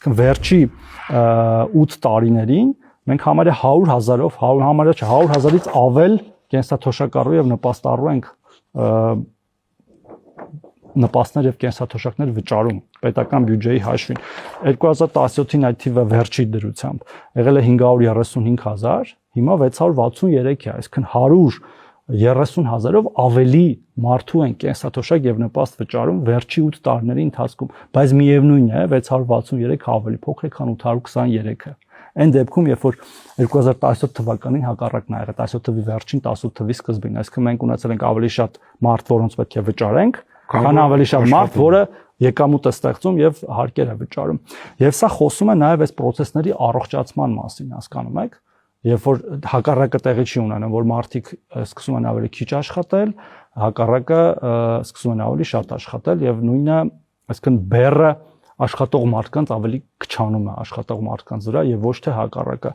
Վերջի 8 տարիներին մենք համարյա 100,000-ով, համարյա 100,000-ից ավել կենսաթոշակառու եւ նպաստառու ենք նպաստներ եւ կենսաթոշակներ վճարում պետական բյուջեի հաշվին 2017-ին այդ թիվը վերջի դրությամբ եղել է 535,000, հիմա 663 է, այսինքն 130,000-ով ավելի մարդու են կենսաթոշակ եւ նպաստ վճարում վերջի 8 տարիների ընթացքում, բայց միևնույն է 663 ավելի փոքր է, քան 823-ը։ Այն դեպքում, երբ որ 2017 թվականին հակառակն ա եղել, 17 թվականի վերջին, 18 թվականի սկզբին, այսինքն մենք ունեցել ենք ավելի շատ մարդ, որոնց պետք է վճարենք, քան ավելի շատ մարդ, որը եկամուտ է ստեղծում եւ հարկեր է վճարում։ Եվ սա խոսում է նաեւ այս process-ների առողջացման մասին, հասկանում եք, երբ որ հակառակը տեղի չի ունենում, որ մարդիկ սկսում են ավելի քիչ աշխատել, հակառակը սկսում են ավելի շատ աշխատել եւ նույնը, այսինքն բեռը աշխատող մարդկանց ավելի քչանում է աշխատող մարդկանց վրա եւ ոչ թե հակառակը։